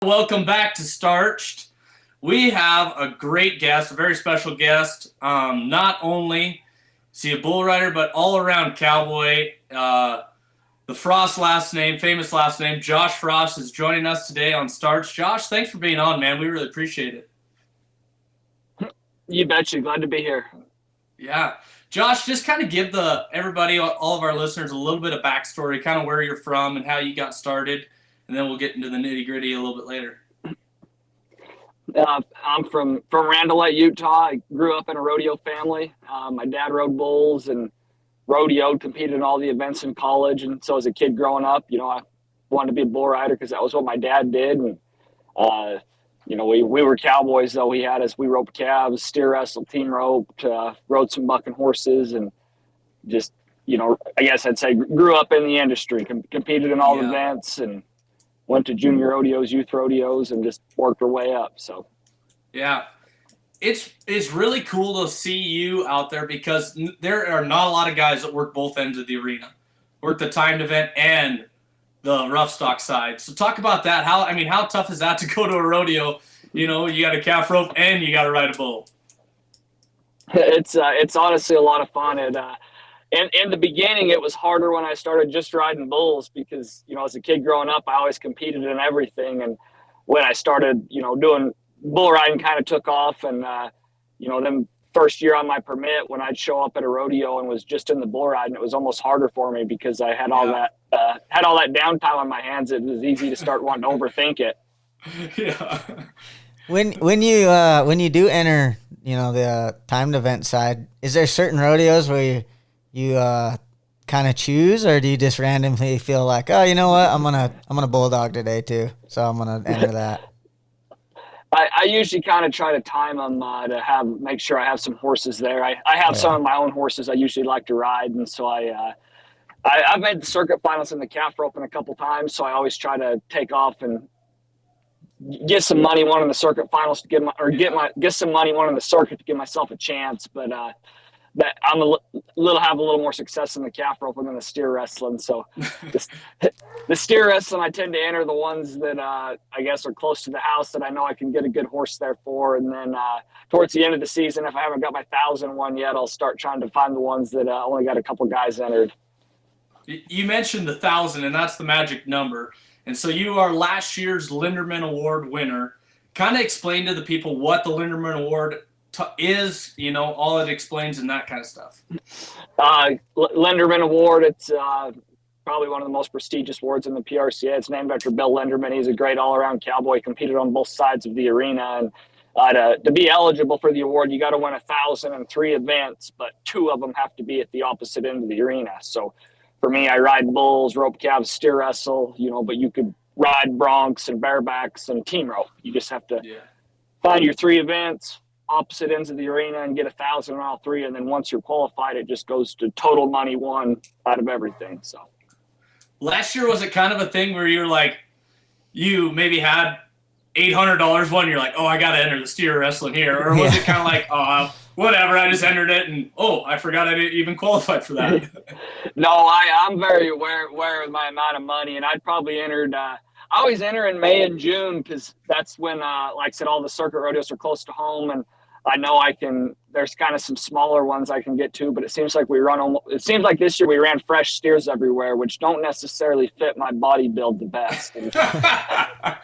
Welcome back to Starched. We have a great guest, a very special guest. Not only is he a bull rider, but all around cowboy. The Frost last name, famous last name, Josh Frost is joining us today on Starched. Josh, thanks for being on, man. We really appreciate it. You betcha. Glad to be here. Yeah. Josh, just kind of give everybody, all of our listeners, a little bit of backstory, kind of where you're from and how you got started, and then we'll get into the nitty gritty a little bit later. I'm from Randolph, Utah. I grew up in a rodeo family. My dad rode bulls and rodeoed, competed in all the events in college. And so as a kid growing up, I wanted to be a bull rider because that was what my dad did. And, we were cowboys, though. We roped calves, steer wrestled, team roped, rode some bucking horses, and just, I guess I'd say grew up in the industry, competed in all the events, and went to junior rodeos, youth rodeos, and just worked our way up. So, yeah, it's really cool to see you out there because there are not a lot of guys that work both ends of the arena, work the timed event and the rough stock side. So talk about that. How tough is that to go to a rodeo? You got a calf rope and you got to ride a bull. It's honestly a lot of fun. In the beginning, it was harder when I started just riding bulls because, as a kid growing up, I always competed in everything. And when I started, doing bull riding kind of took off. And, then first year on my permit, when I'd show up at a rodeo and was just in the bull riding, it was almost harder for me because I had all that downtime on my hands. It was easy to start wanting to overthink it. Yeah. When you do enter, the timed event side, is there certain rodeos where you kind of choose, or do you just randomly feel like, oh, you know what, I'm gonna bulldog today too, so I'm gonna enter that? I usually kind of try to time them to make sure I have some horses there. I have some of my own horses I usually like to ride, and so I've made the circuit finals in the calf roping a couple times, so I always try to take off and get some money one in the circuit finals to get some money one in the circuit to give myself a chance. But that I'm have a little more success in the calf roping than the steer wrestling. So the steer wrestling, I tend to enter the ones that I guess are close to the house that I know I can get a good horse there for. And then towards the end of the season, if I haven't got my 1,000 one yet, I'll start trying to find the ones that only got a couple guys entered. You mentioned the 1,000, and that's the magic number. And so you are last year's Linderman Award winner. Kind of explain to the people what the Linderman Award is, all it explains and that kind of stuff. Linderman Award, it's probably one of the most prestigious awards in the PRCA. It's named after Bill Linderman. He's a great all-around cowboy, competed on both sides of the arena. And to be eligible for the award, you got to win 1,000 in 3 events, but 2 of them have to be at the opposite end of the arena. So for me, I ride bulls, rope calves, steer wrestle, but you could ride broncs and barebacks and team rope. You just have to find your 3 events, opposite ends of the arena, and get 1,000 on all 3. And then once you're qualified, it just goes to total money won out of everything. So last year, was it kind of a thing where you're like, you maybe had $800 one, you're like, oh, I got to enter the steer wrestling here? Or was it kind of like, oh, whatever, I just entered it, and I forgot I didn't even qualify for that? No, I'm very aware of my amount of money, and I'd probably entered I always enter in May and June because that's when, like I said, all the circuit rodeos are close to home, and I know there's kind of some smaller ones I can get to, but it seems like this year we ran fresh steers everywhere, which don't necessarily fit my body build the best. I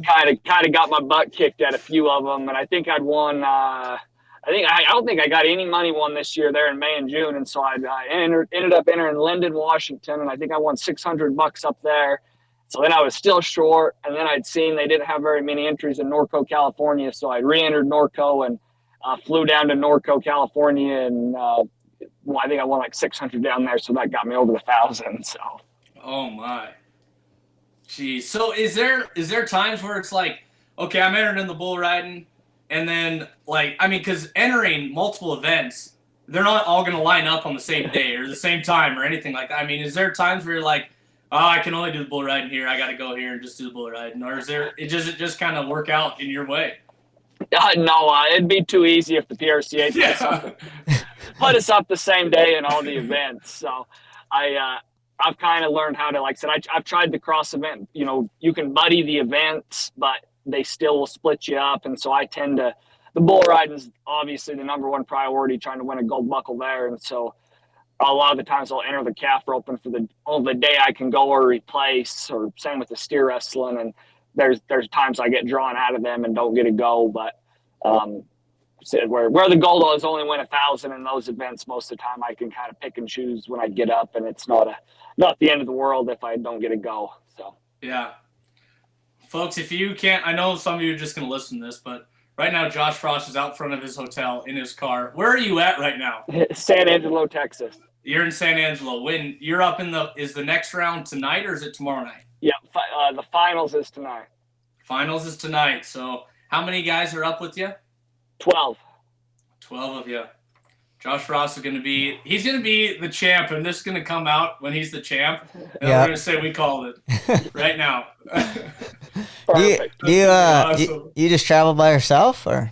kind of got my butt kicked at a few of them, and I think I'd won. I don't think I got any money won this year there in May and June, and so I ended up entering Linden, Washington, and I think I won $600 up there. So then I was still short, and then I'd seen they didn't have very many entries in Norco, California, so I re-entered Norco and flew down to Norco, California, and I think I won like 600 down there, so that got me over the 1,000. So. Oh my, geez. So is there times where it's like, okay, I'm entering in the bull riding, and then because entering multiple events, they're not all going to line up on the same day or the same time or anything like that. Is there times where you're like, oh, I can only do the bull riding here, I got to go here and just do the bull riding? Or does it just kind of work out in your way? No, it'd be too easy if the PRCA put us up the same day in all the events. So I I've kind of learned how to, like I said, I've tried the cross event. You know, you can buddy the events, but they still will split you up. And so I tend to, the bull riding is obviously the number one priority, trying to win a gold buckle there. And so a lot of the times I'll enter the calf roping for the day I can go or replace, or same with the steer wrestling. And there's times I get drawn out of them and don't get to go. But where the goal is only win 1,000 in those events, most of the time I can kind of pick and choose when I get up, and it's not the end of the world if I don't get to go. So yeah, folks, if you can't, I know some of you are just going to listen to this, but right now Josh Frost is out front of his hotel in his car. Where are you at right now? San Angelo, Texas. You're in San Angelo. When you're up is the next round tonight or is it tomorrow night? Yeah, the finals is tonight. Finals is tonight. So how many guys are up with you? 12. 12 of you. Josh Frost is going to be the champ, and this is going to come out when he's the champ. And we're going to say we called it right now. Perfect. Do you just travel by yourself, or?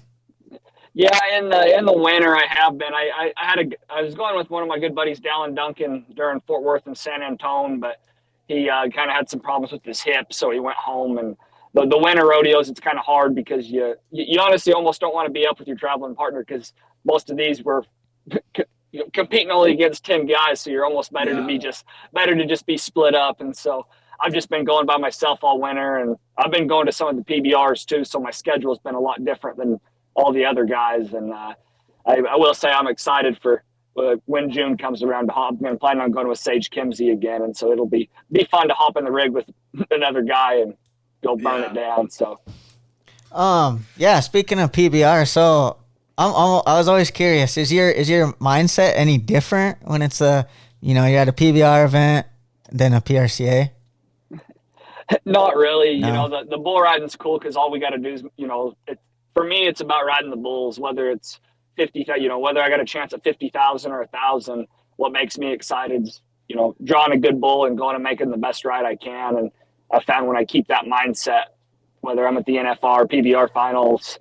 Yeah, in the winter I have been. I was going with one of my good buddies, Dallin Duncan, during Fort Worth and San Antone, but he kind of had some problems with his hip, so he went home. And the winter rodeos, it's kind of hard because you honestly almost don't want to be up with your traveling partner, because most of these were competing only against 10 guys, so you're almost better to just be split up. And so I've just been going by myself all winter, and I've been going to some of the PBRs too, so my schedule has been a lot different than all the other guys. And I will say I'm excited for when June comes around to hop. I'm planning on going with Sage Kimsey again, and so it'll be fun to hop in the rig with another guy and go burn it down. So speaking of PBR, so I was always curious, is your mindset any different when it's you're at a PBR event than a PRCA? Not really. No. You know, the bull riding's cool because all we got to do is, for me, it's about riding the bulls, whether it's 50, whether I got a chance at 50,000 or 1,000. What makes me excited is, drawing a good bull and going and making the best ride I can. And I found when I keep that mindset, whether I'm at the NFR, PBR finals,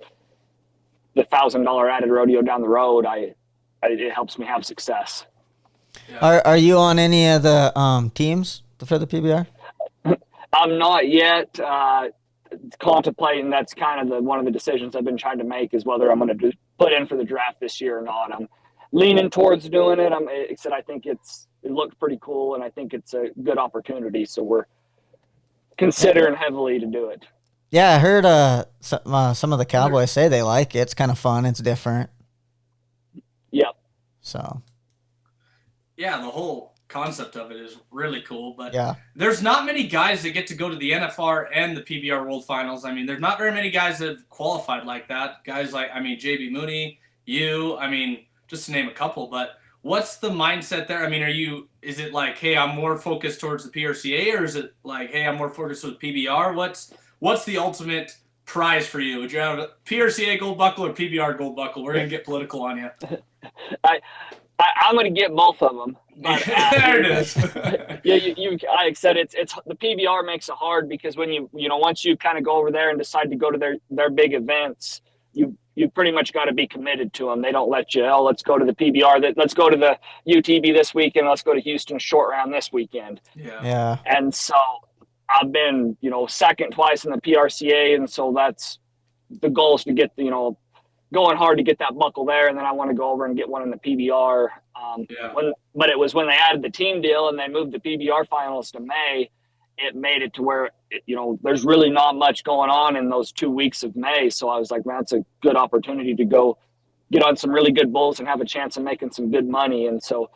the $1,000 added rodeo down the road, it helps me have success. Yeah. Are you on any of the teams for the PBR? I'm not yet. Contemplating. That's kind of one of the decisions I've been trying to make, is whether I'm going to put in for the draft this year or not. I'm leaning towards doing it. I think it looked pretty cool, and I think it's a good opportunity. So we're considering heavily to do it. Yeah, I heard some of the cowboys say they like it. It's kind of fun. It's different. Yep. So. Yeah, the whole concept of it is really cool, but yeah, there's not many guys that get to go to the NFR and the PBR World Finals. I mean, there's not very many guys that have qualified like that. Guys like, JB Mooney, just to name a couple. But what's the mindset there? I mean, is it like, hey, I'm more focused towards the PRCA, or is it like, hey, I'm more focused with PBR? What's the ultimate prize for you? Would you have a PRCA gold buckle or PBR gold buckle? We're gonna get political on you. I'm going to get both of them. But, there it is. Like I said, it's the PBR makes it hard, because when once you kind of go over there and decide to go to their big events, you pretty much got to be committed to them. They don't let you, let's go to the PBR, let's go to the UTB this weekend, let's go to Houston short round this weekend. Yeah. And so I've been, second twice in the PRCA, and so that's the goal, is to get going hard to get that buckle there, and then I want to go over and get one in the PBR. But it was when they added the team deal and they moved the PBR finals to May, it made it to where there's really not much going on in those 2 weeks of May. So I was like, man, it's a good opportunity to go get on some really good bulls and have a chance of making some good money. And so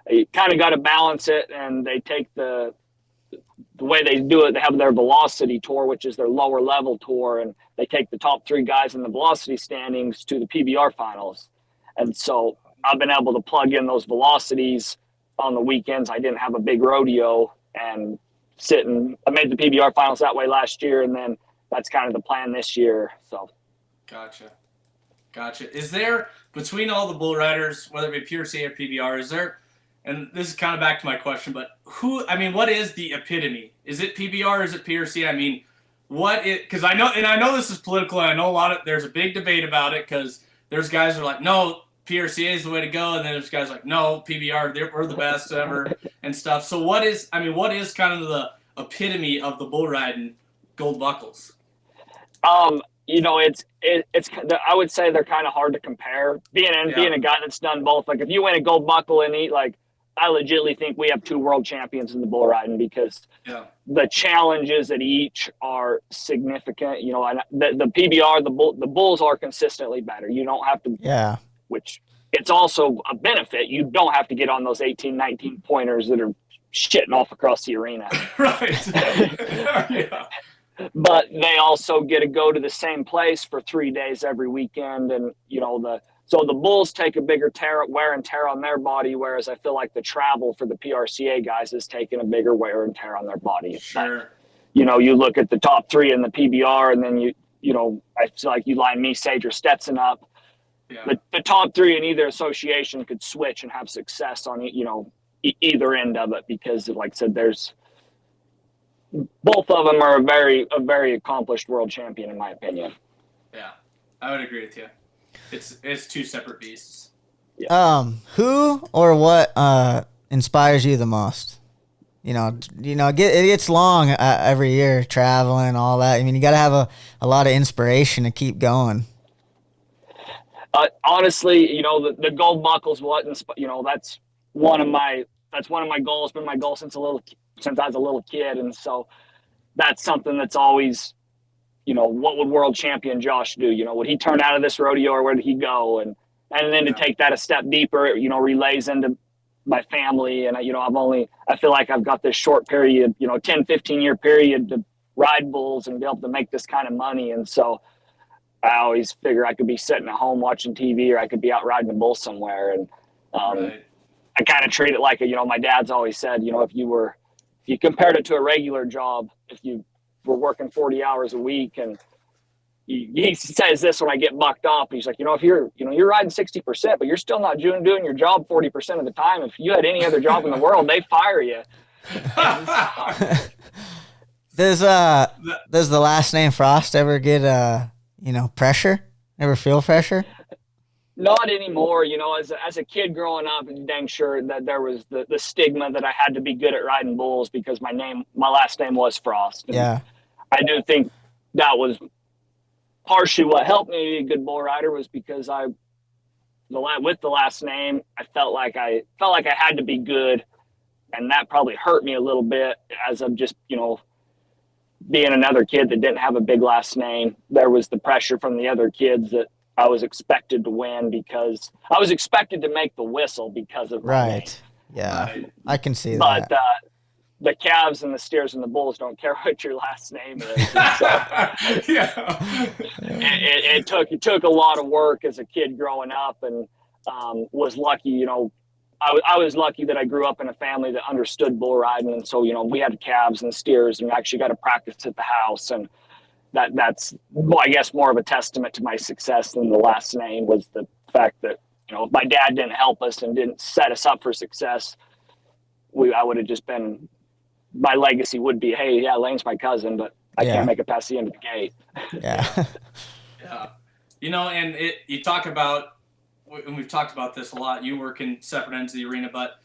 you kind of got to balance it, and they take the way they do it. They have their velocity tour, which is their lower level tour, and they take the top 3 guys in the velocity standings to the PBR finals. And so I've been able to plug in those velocities on the weekends. I didn't have a big rodeo, and I made the PBR finals that way last year, and then that's kind of the plan this year. So Gotcha. Is there, between all the bull riders, whether it be PRCA or PBR, is there, and this is kind of back to my question, but what is the epitome? Is it PBR? Is it PRCA? I mean, because I know this is political, and I know there's a big debate about it, because there's guys who are like, no, PRCA is the way to go, and then there's guys like, no, PBR, we're the best ever and stuff. So what is kind of the epitome of the bull riding gold buckles? You know, it's I would say they're kind of hard to compare. Being a guy that's done both, like if you win a gold buckle and eat, like I legitimately think we have 2 world champions in the bull riding because the challenges at each are significant. You know, and the PBR, the bulls are consistently better. You don't have to, which it's also a benefit. You don't have to get on those 18, 19 pointers that are shitting off across the arena. Right. Yeah. But they also get to go to the same place for 3 days every weekend. And, you know, so the bulls take a bigger wear and tear on their body, whereas I feel like the travel for the PRCA guys is taking a bigger wear and tear on their body. Sure. But, you know, you look at the top 3 in the PBR, and then you know, I feel like you line me, Sage, or Stetson up. Yeah. The top 3 in either association could switch and have success on, you know, either end of it, because like I said, both of them are a very accomplished world champion, in my opinion. Yeah, I would agree with you. It's 2 separate beasts. Yeah. Who or what inspires you the most? You know, it gets long every year, traveling, all that. I mean, you got to have a lot of inspiration to keep going. Honestly, you know, the gold buckles, you know, that's one of my goals. Been my goal since I was a little kid, and so that's something that's always, you know, what would world champion Josh do? You know, would he turn out of this rodeo, or where did he go? And then to take that a step deeper, you know, relays into my family. And, you know, I feel like I've got this short period, you know, 10, 15-year period to ride bulls and be able to make this kind of money. And so I always figure I could be sitting at home watching TV, or I could be out riding a bull somewhere. And I kind of treat it like, you know, my dad's always said, you know, if you compared it to a regular job, if you were working 40 hours a week, and he says this when I get bucked off, he's like, you know, if you're riding 60%, but you're still not doing your job 40% of the time, if you had any other job in the world, they fire you. Does the last name Frost ever get pressure? Ever feel pressure? Not anymore. You know, as a kid growing up, I'm dang sure that there was the stigma that I had to be good at riding bulls because my last name was Frost. And yeah. I do think that was partially what helped me be a good bull rider, was because with the last name, I felt like I had to be good, and that probably hurt me a little bit as of just, you know, being another kid that didn't have a big last name. There was the pressure from the other kids that I was expected to win, because I was expected to make the whistle because of my name. Yeah, I can see that. But the calves and the steers and the bulls don't care what your last name is. It took a lot of work as a kid growing up, and was lucky, you know, I was lucky that I grew up in a family that understood bull riding. And so, you know, we had calves and steers, and actually got to practice at the house. And that's, well, I guess more of a testament to my success than the last name, was the fact that, you know, if my dad didn't help us and didn't set us up for success, I would have just been, my legacy would be, hey, yeah, Lane's my cousin, but I can't make it past the end of the gate. Yeah. Yeah. You know, and you talk about, and we've talked about this a lot, you work in separate ends of the arena, but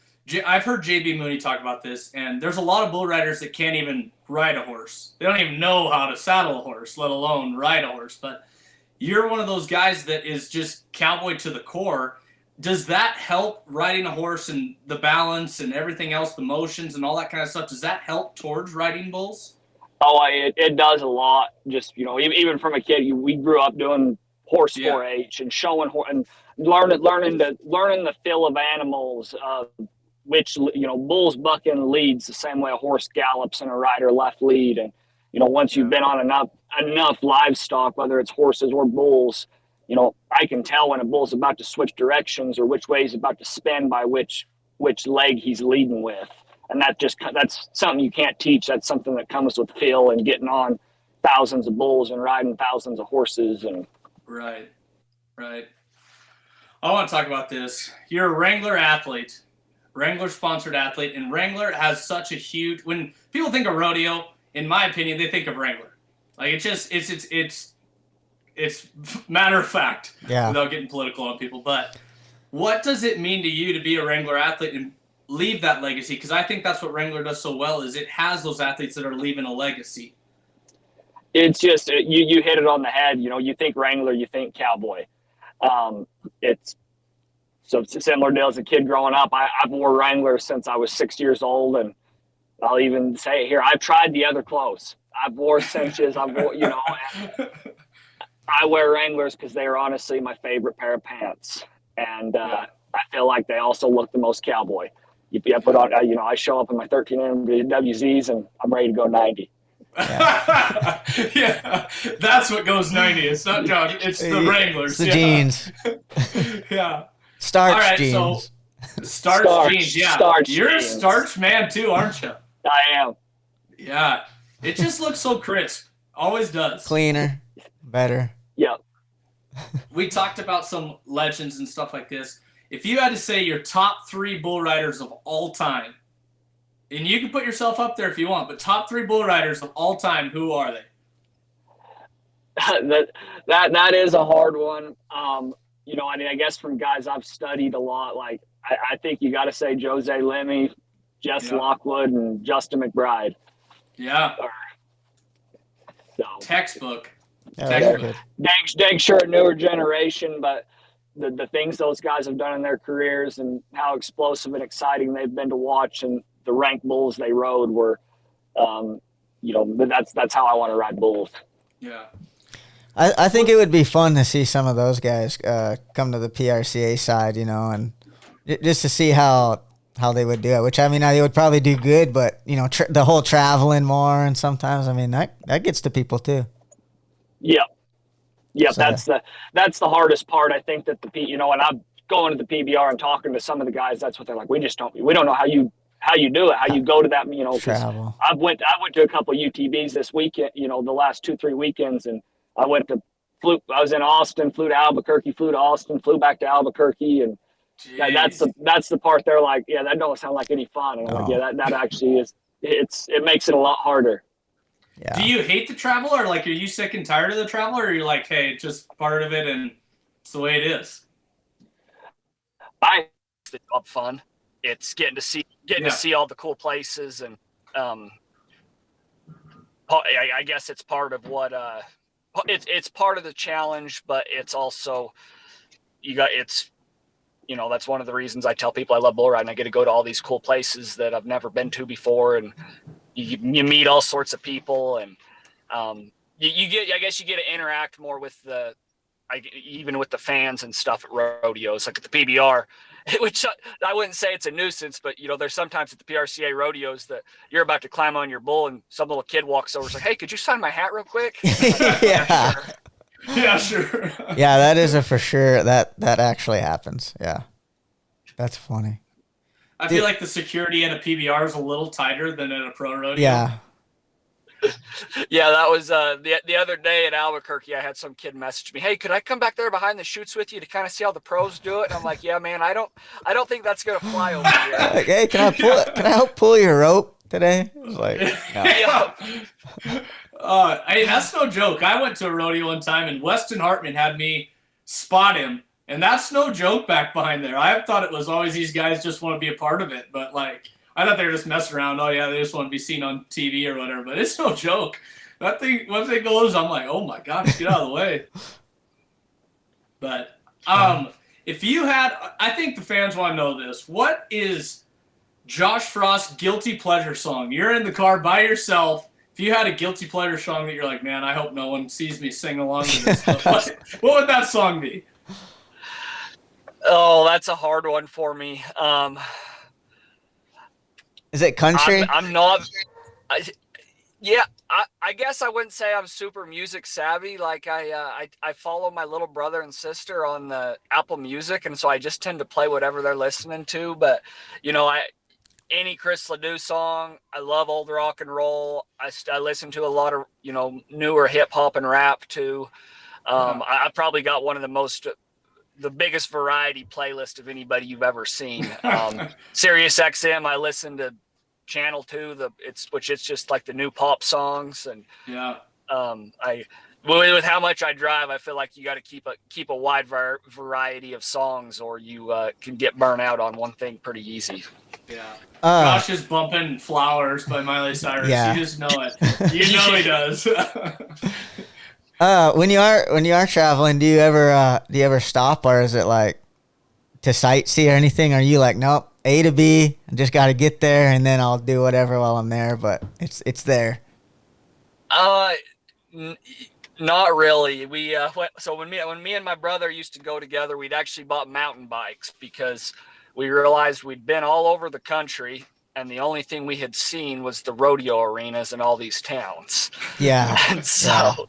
I've heard JB Mooney talk about this, and there's a lot of bull riders that can't even ride a horse. They don't even know how to saddle a horse, let alone ride a horse. But you're one of those guys that is just cowboy to the core. Does that help riding a horse and the balance and everything else, the motions and all that kind of stuff? Does that help towards riding bulls? Oh, it does a lot. Just, you know, even from a kid, we grew up doing horse 4-H and showing and learning the feel of animals, which, you know, bulls buck in leads the same way a horse gallops and a rider left lead. And, you know, once you've been on enough livestock, whether it's horses or bulls, you know, I can tell when a bull's about to switch directions or which way he's about to spin by which leg he's leading with. And that's something you can't teach. That's something that comes with feel and getting on thousands of bulls and riding thousands of horses. And Right. I want to talk about this. You're a Wrangler athlete, Wrangler-sponsored athlete, and Wrangler has such a huge. When people think of rodeo, in my opinion, they think of Wrangler. Like it's matter of fact. Yeah. Without getting political on people, but what does it mean to you to be a Wrangler athlete and leave that legacy? Because I think that's what Wrangler does so well, is it has those athletes that are leaving a legacy. It's just you hit it on the head. You think Wrangler, you think cowboy. It's similar deal as a kid growing up. I've wore Wranglers since I was 6 years old, and I'll even say here, I've tried the other clothes. I've wore cinches. I've wore, I wear Wranglers because they are honestly my favorite pair of pants, and I feel like they also look the most cowboy. You put on, I show up in my 13 WZs and I'm ready to go 90. Yeah, that's what goes 90. It's not Josh. It's the Wranglers. It's the jeans. Yeah. Starched jeans. So, starched jeans. Yeah. You're jeans. A starched man too, aren't you? I am. Yeah. It just looks so crisp. Always does. Cleaner. Better. Yeah. We talked about some legends and stuff like this. If you had to say your top 3 bull riders of all time, and you can put yourself up there if you want, but top 3 bull riders of all time, who are they? That is a hard one. I guess from guys I've studied a lot, like I think you got to say Jose Lemmy, Jess Lockwood, and Justin McBride. Yeah. So textbook. Yeah, dang sure a newer generation, but the things those guys have done in their careers and how explosive and exciting they've been to watch, and the rank bulls they rode were, that's how I want to ride bulls. Yeah. I think it would be fun to see some of those guys come to the PRCA side, and just to see how they would do it, which, they would probably do good, but, the whole traveling more, and sometimes, that gets to people too. Yeah. Yeah, So, that's the hardest part. I think that when I'm going to the PBR and talking to some of the guys, that's what they're like. We don't know how you do it, how you go to that, travel. I went to a couple of UTBs this weekend, the last 2-3 weekends, and I was in Austin, flew to Albuquerque, flew to Austin, flew back to Albuquerque, and that's the part they're like, yeah, that don't sound like any fun. And I'm like, yeah, that actually is. It makes it a lot harder. Yeah. Do you hate the travel, or are you sick and tired of the travel, or are you like, hey, it's just part of it and it's the way it is? It's fun. It's getting to see all the cool places, and I guess it's part of what it's part of the challenge, but it's also that's one of the reasons I tell people I love bull riding. I get to go to all these cool places that I've never been to before, and you meet all sorts of people, and you get to interact more with even with the fans and stuff at rodeos, like at the PBR, which I wouldn't say it's a nuisance, but there's sometimes at the PRCA rodeos that you're about to climb on your bull and some little kid walks over and is like, hey, could you sign my hat real quick? Yeah. Sure. Yeah, sure. Yeah, that is a for sure. That actually happens. Yeah. That's funny. I feel like the security at a PBR is a little tighter than at a pro rodeo. Yeah. Yeah, that was the other day at Albuquerque. I had some kid message me, "Hey, could I come back there behind the chutes with you to kind of see how the pros do it?" And I'm like, "Yeah, man, I don't think that's gonna fly over here." Like, hey, can I help pull your rope today? I was like, no. That's no joke. I went to a rodeo one time, and Weston Hartman had me spot him, and that's no joke back behind there. I thought it was always these guys just want to be a part of it, but I thought they were just messing around. Oh yeah, they just want to be seen on TV or whatever. But it's no joke. That thing, once it goes, I'm like, oh my gosh, get out of the way. But if you had, I think the fans want to know this. What is Josh Frost's guilty pleasure song? You're in the car by yourself. If you had a guilty pleasure song that you're like, man, I hope no one sees me sing along with this stuff, what would that song be? Oh, that's a hard one for me. Is it country? I'm not. I guess I wouldn't say I'm super music savvy. Like I follow my little brother and sister on the Apple Music, and so I just tend to play whatever they're listening to. But any Chris Ledoux song, I love old rock and roll. I listen to a lot of newer hip hop and rap too. I probably got one of the biggest variety playlist of anybody you've ever seen. Sirius XM, I listen to Channel 2, it's just like the new pop songs, and With how much I drive, I feel like you got to keep a wide variety of songs, or you can get burnt out on one thing pretty easy. Yeah. Josh is bumping "Flowers" by Miley Cyrus. Yeah. You just know it. You know he does. When you are traveling, do you ever stop, or is it like to sightsee or anything? Are you like, nope, A to B, I just got to get there, and then I'll do whatever while I'm there, but it's there? Not really. We so when me and my brother used to go together, we'd actually bought mountain bikes because we realized we'd been all over the country, and the only thing we had seen was the rodeo arenas in all these towns. Yeah. And so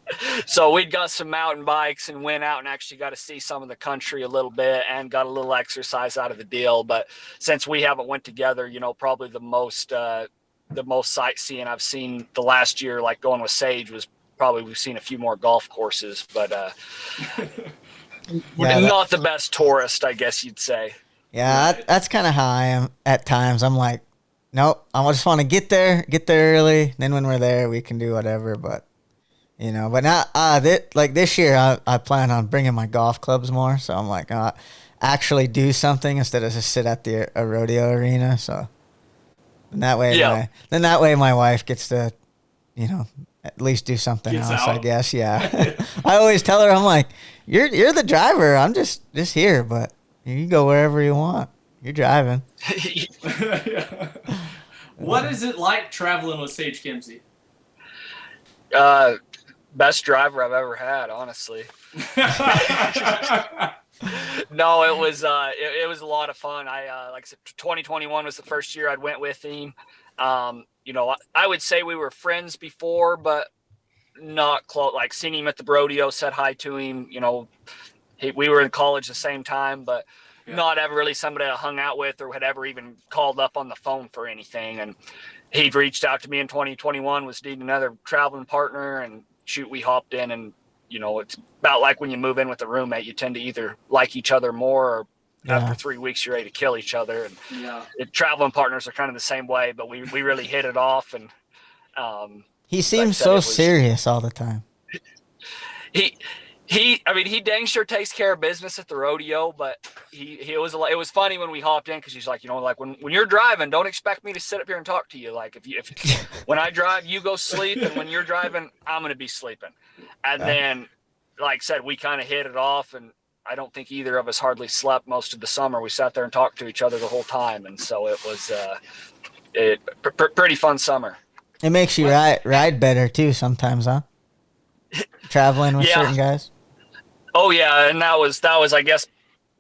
we'd got some mountain bikes and went out and actually got to see some of the country a little bit and got a little exercise out of the deal. But since we haven't went together, probably the most sightseeing I've seen the last year, like going with Sage, was probably we've seen a few more golf courses, but not the best tourist, I guess you'd say. Yeah, that's kind of how I am at times. I'm like, nope, I just want to get there early. Then when we're there, we can do whatever. But but not like this year, I plan on bringing my golf clubs more. So I'm like, actually do something instead of just sit at a rodeo arena. So and that way, my wife gets to, at least do something else. I guess. Yeah. I always tell her, I'm like, you're the driver. I'm just here, but. You go wherever you want. You're driving. What is it like traveling with Sage Kimsey? Best driver I've ever had, honestly. No, it was a lot of fun. Like I said, 2021 was the first year I'd went with him. I would say we were friends before, but not close. Like seen him at the rodeo, said hi to him. We were in college the same time, but not ever really somebody I hung out with or had ever even called up on the phone for anything. And he'd reached out to me in 2021, was needing another traveling partner, and we hopped in. And it's about like when you move in with a roommate, you tend to either like each other more, or after 3 weeks you're ready to kill each other. And traveling partners are kind of the same way, but we really hit it off. And he seems so serious all the time. He dang sure takes care of business at the rodeo, but it was funny when we hopped in, because he's like, like when you're driving, don't expect me to sit up here and talk to you. Like if when I drive, you go sleep, and when you're driving, I'm gonna be sleeping. And then, like I said, we kind of hit it off, and I don't think either of us hardly slept most of the summer. We sat there and talked to each other the whole time, and so it was pretty fun summer. It makes you ride better too sometimes, huh? Traveling with certain guys. Oh yeah, and that was I guess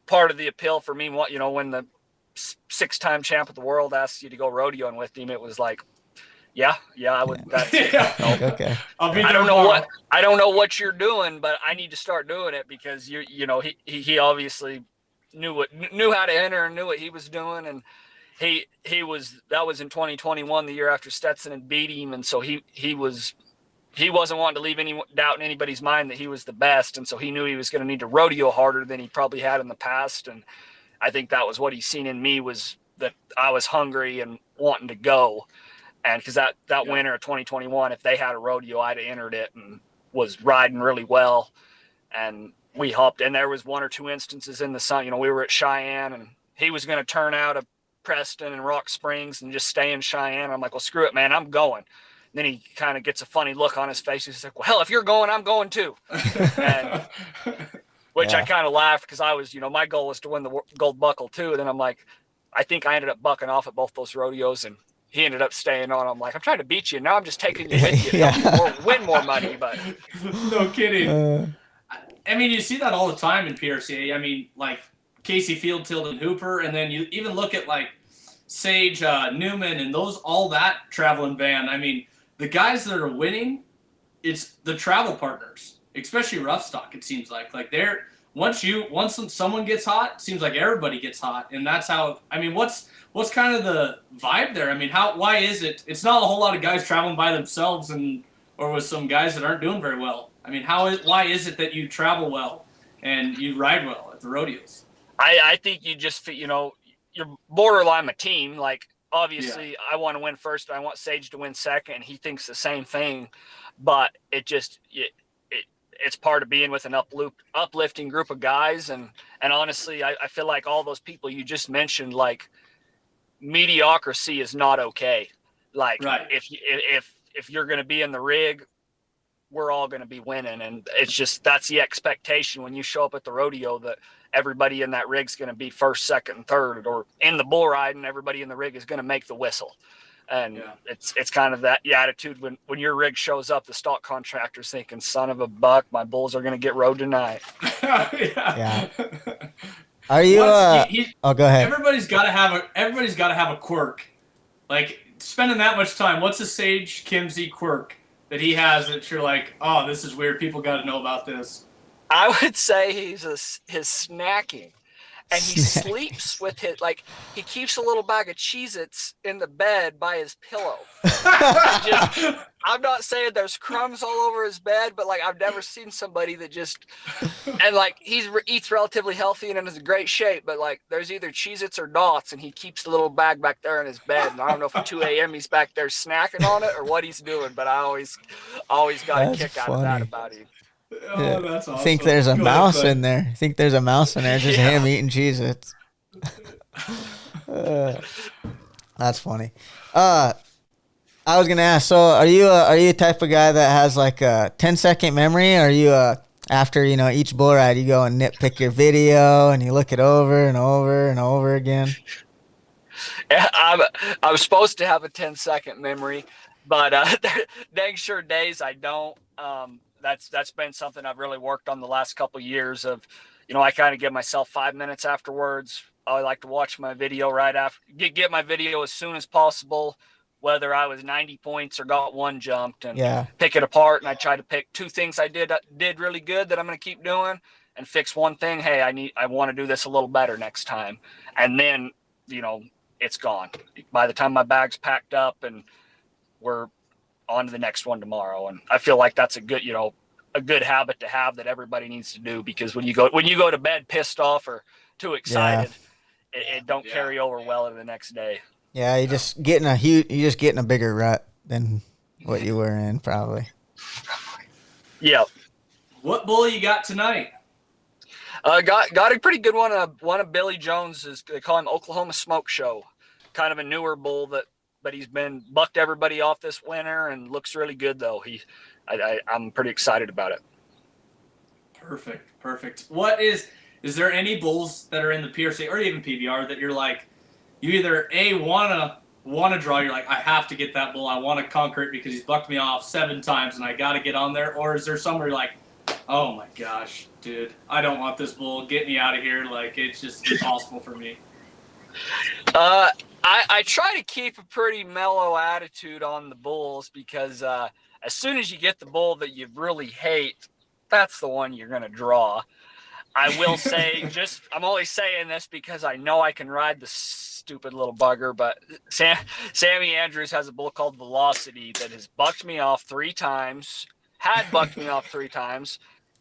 part of the appeal for me. When the 6-time champ of the world asked you to go rodeoing with him, it was like, I would. That's okay. I don't know what you're doing, but I need to start doing it, because he obviously knew how to enter and knew what he was doing, and that was in 2021, the year after Stetson had beat him, and so he wasn't wanting to leave any doubt in anybody's mind that he was the best. And so he knew he was going to need to rodeo harder than he probably had in the past. And I think that was what he seen in me, was that I was hungry and wanting to go. And because that winter of 2021, if they had a rodeo, I'd have entered it and was riding really well. And we hopped in. There was 1 or 2 instances in the sun. We were at Cheyenne, and he was going to turn out of Preston and Rock Springs and just stay in Cheyenne. I'm like, well, screw it, man, I'm going. Then he kind of gets a funny look on his face. He's like, well, hell, if you're going, I'm going too. Which I kind of laughed, because I was, my goal was to win the gold buckle too. And then I'm like, I think I ended up bucking off at both those rodeos, and he ended up staying on. I'm like, I'm trying to beat you. Now I'm just taking you with you. Win more money, but. No kidding. I mean, you see that all the time in PRCA. I mean, like Casey Field, Tilden Hooper, and then you even look at like Sage Newman and all that traveling van. I mean, the guys that are winning, it's the travel partners, especially rough stock. It seems like they're once someone gets hot, it seems like everybody gets hot, and that's how. I mean, what's kind of the vibe there? I mean, why is it? It's not a whole lot of guys traveling by themselves or with some guys that aren't doing very well. I mean, why is it that you travel well and you ride well at the rodeos? I think you just you're borderline a team. Like, obviously, I want to win first. I want Sage to win second. He thinks the same thing. but it's part of being with an uplifting group of guys. And honestly, I feel like all those people you just mentioned, like, mediocrity is not okay. Like, Right. if you're going to be in the rig, we're all going to be winning. And it's just, that's the expectation when you show up at the rodeo, that everybody in that rig's going to be first, second, and third, or in the bull ride, and everybody in the rig is going to make the whistle. And it's kind of that attitude when your rig shows up, the stock contractor's thinking, son of a buck, my bulls are going to get rode tonight. Yeah. Are you? Oh, go ahead. Everybody's got to have a quirk. Like, spending that much time, what's a Sage Kimsey quirk that he has that you're like, oh, this is weird, people got to know about this? I would say his snacking. And he sleeps with his, like, he keeps a little bag of Cheez-Its in the bed by his pillow. I'm not saying there's crumbs all over his bed, but, like, I've never seen somebody that just, and, like, he eats relatively healthy and is in great shape, but, like, there's either Cheez-Its or Dots, and he keeps the little bag back there in his bed. And I don't know if at 2 a.m. he's back there snacking on it or what he's doing, but I always got a kick out of that about him. Oh, that's awesome. I think there's a mouse in there. I think there's a mouse in there, just him eating Cheez-Its. That's funny. I was gonna ask. So, are you a type of guy that has like a 10-second memory? Or are you after each bull ride, you go and nitpick your video and you look it over and over and over again? Yeah, I was supposed to have a 10-second memory, but dang sure days I don't. That's been something I've really worked on the last couple of years of, I kind of give myself 5 minutes afterwards. I like to watch my video right after, get my video as soon as possible, whether I was 90 points or got one jumped, and pick it apart. And I try to pick 2 things I did really good that I'm going to keep doing, and fix one thing. Hey, I want to do this a little better next time. And then, it's gone. By the time my bag's packed up and we're on to the next one tomorrow. And I feel like that's a good habit to have that everybody needs to do, because when you go to bed pissed off or too excited, it don't carry over well in the next day. Yeah, you're just getting a bigger rut than what you were in, probably. Yeah. What bull you got tonight? Got a pretty good one. One of Billy Jones's, they call him Oklahoma Smoke Show. Kind of a newer bull but he's been bucked everybody off this winter and looks really good though. I'm pretty excited about it. Perfect. What is there any bulls that are in the PRC or even PBR that you're like, you either wanna draw, you're like, I have to get that bull, I want to conquer it because he's bucked me off 7 times and I got to get on there, or is there somewhere you're like, oh my gosh, dude, I don't want this bull, get me out of here, like it's just impossible for me? I try to keep a pretty mellow attitude on the bulls, because as soon as you get the bull that you really hate, that's the one you're going to draw. I will say, I'm only saying this because I know I can ride the stupid little bugger, but Sammy Andrews has a bull called Velocity that has bucked me off 3 times,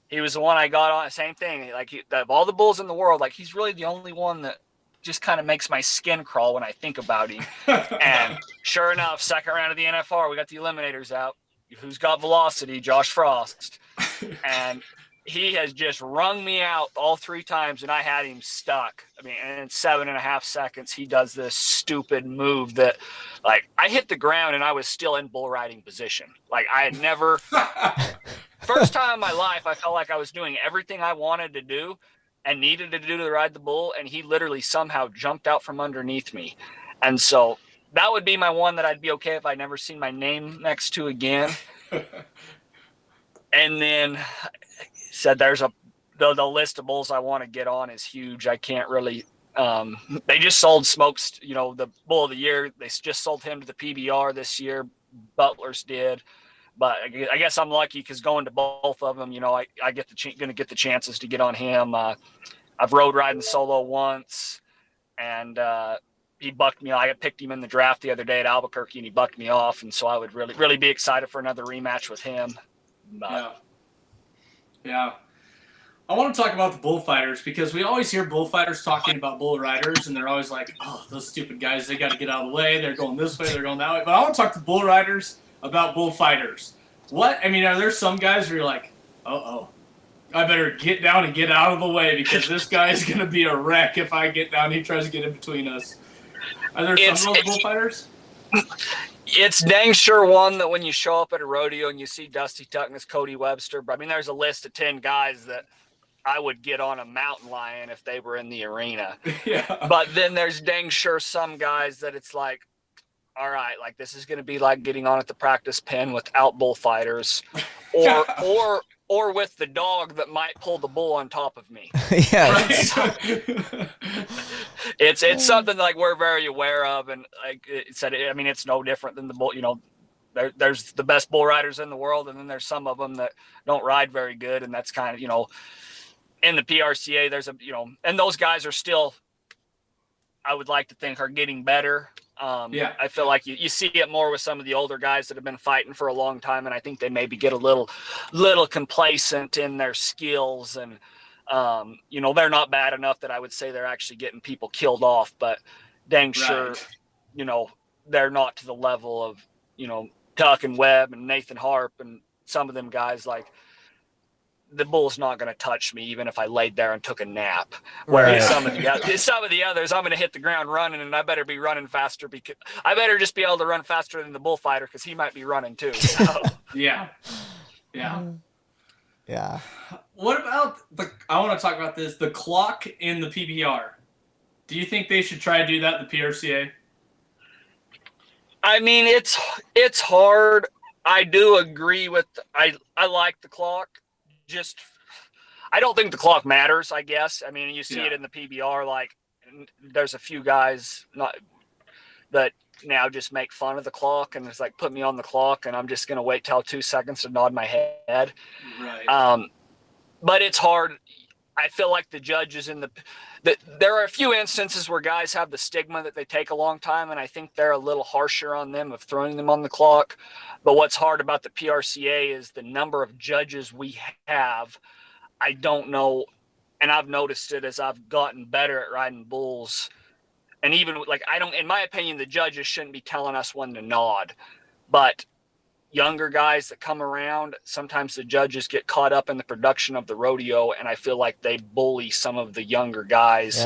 He was the one I got on, same thing. Like, of all the bulls in the world, like, he's really the only one that just kind of makes my skin crawl when I think about him. And sure enough, second round of the NFR, we got the eliminators out. Who's got Velocity? Josh Frost. And he has just wrung me out all 3 times, and I had him stuck. I mean, and in 7.5 seconds, he does this stupid move that, like, I hit the ground and I was still in bull riding position. Like, I had never, first time in my life, I felt like I was doing everything I wanted to do and needed to do to ride the bull, and he literally somehow jumped out from underneath me. And so that would be my one that I'd be okay if I never seen my name next to again. And then said there's the list of bulls I want to get on is huge. I can't really they just sold Smokes, the bull of the year. They just sold him to the PBR this year. Butler's did. But I guess I'm lucky because going to both of them, I get going to get the chances to get on him. I've road riding solo once, and he bucked me. I picked him in the draft the other day at Albuquerque, and he bucked me off. And so I would really, really be excited for another rematch with him. Yeah. I want to talk about the bullfighters, because we always hear bullfighters talking about bull riders, and they're always like, oh, those stupid guys, they got to get out of the way. They're going this way, they're going that way. But I want to talk to bull riders about bullfighters. what? I mean, are there some guys where you're like, oh, I better get down and get out of the way because this guy is going to be a wreck if I get down. He tries to get in between us. Are there some of those bullfighters? It's dang sure one that when you show up at a rodeo and you see Dusty Tuckness, Cody Webster, but I mean, there's a list of 10 guys that I would get on a mountain lion if they were in the arena. Yeah. But then there's dang sure some guys that it's like, all right, like this is going to be like getting on at the practice pen without bullfighters, or with the dog that might pull the bull on top of me. Yeah. It's something like we're very aware of, and like it said, I mean, it's no different than the bull. You know, there's the best bull riders in the world, and then there's some of them that don't ride very good, and that's kind of, you know, in the PRCA, there's a, you know, and those guys are still, I would like to think, are getting better. Yeah. I feel like you see it more with some of the older guys that have been fighting for a long time, and I think they maybe get a little complacent in their skills, and you know, they're not bad enough that I would say they're actually getting people killed off, but dang sure, you know, they're not to the level of, you know, Tuck and Webb and Nathan Harp and some of them guys. Like, the bull's not going to touch me even if I laid there and took a nap. Whereas some of the others, I'm going to hit the ground running, and I better be running faster because I better just be able to run faster than the bullfighter because he might be running too. So. Yeah. What about I want to talk about this, the clock in the PBR. Do you think they should try to do that in the PRCA? I mean, it's hard. I do agree with, I like the clock. Just, I don't think the clock matters, I guess. I mean, you see it in the PBR, like there's a few guys that now just make fun of the clock, and it's like, put me on the clock and I'm just going to wait till 2 seconds to nod my head. Right. But it's hard. I feel like the judges there are a few instances where guys have the stigma that they take a long time, and I think they're a little harsher on them of throwing them on the clock. But what's hard about the PRCA is the number of judges we have. I don't know, and I've noticed it as I've gotten better at riding bulls. And even like, in my opinion, the judges shouldn't be telling us when to nod, but younger guys that come around, sometimes the judges get caught up in the production of the rodeo, and I feel like they bully some of the younger guys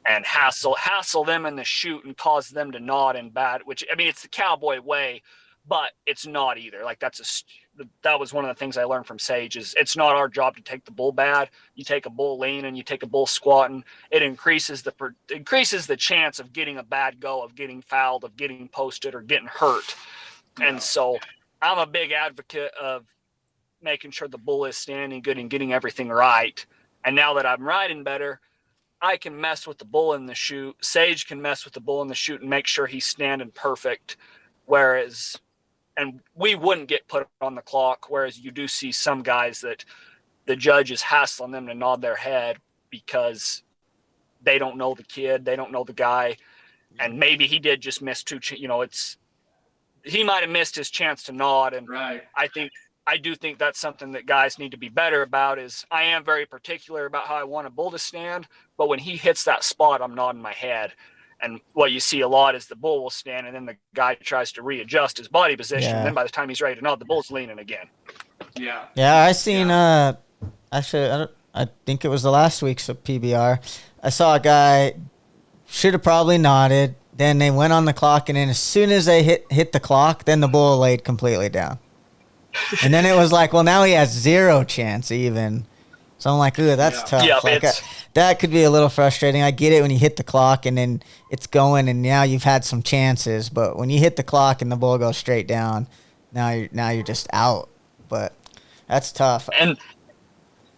and hassle them in the chute and cause them to nod in bad, which, I mean, it's the cowboy way, but it's not either. Like, that was one of the things I learned from Sage is it's not our job to take the bull bad. You take a bull lean and you take a bull squatting, it increases the chance of getting a bad go, of getting fouled, of getting posted, or getting hurt. And so I'm a big advocate of making sure the bull is standing good and getting everything right. And now that I'm riding better, I can mess with the bull in the chute. Sage can mess with the bull in the chute and make sure he's standing perfect. And we wouldn't get put on the clock. Whereas you do see some guys that the judge is hassling them to nod their head because they don't know the kid, they don't know the guy. And maybe he did just miss he might have missed his chance to nod. And I do think that's something that guys need to be better about. Is I am very particular about how I want a bull to stand, but when he hits that spot, I'm nodding my head. And what you see a lot is the bull will stand, and then the guy tries to readjust his body position. And then by the time he's ready to nod, the bull's leaning again. Yeah. I seen actually I think it was the last week's of PBR. I saw a guy should have probably nodded. Then they went on the clock, and then as soon as they hit the clock, then the bull laid completely down. And then it was like, well, now he has zero chance even. So I'm like, ooh, that's tough. Yeah, like, that could be a little frustrating. I get it when you hit the clock and then it's going, and now you've had some chances. But when you hit the clock and the bull goes straight down, now you're just out. But that's tough. And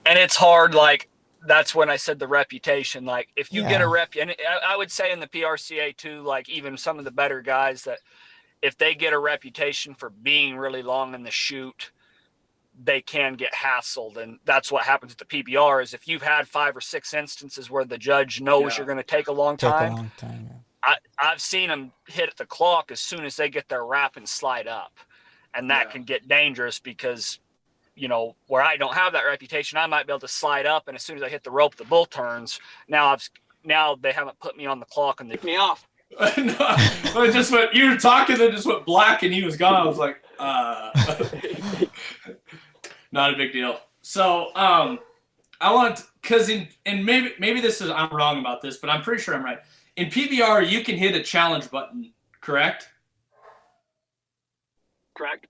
it's hard. Like, that's when I said the reputation. Like, if you get a rep, and I would say in the PRCA too, like even some of the better guys, that if they get a reputation for being really long in the chute, they can get hassled. And that's what happens at the PBR is if you've had 5 or 6 instances where the judge knows you're going to take a long time, I've seen them hit the clock as soon as they get their wrap and slide up. And that can get dangerous because, you know, where I don't have that reputation, I might be able to slide up, and as soon as I hit the rope, the bull turns. Now they haven't put me on the clock and they took me off. No, it just went, you were talking, then just went black and he was gone. I was like, Not a big deal. So, I want, because and maybe this is, I'm wrong about this, but I'm pretty sure I'm right. In PBR, you can hit a challenge button, correct? Correct.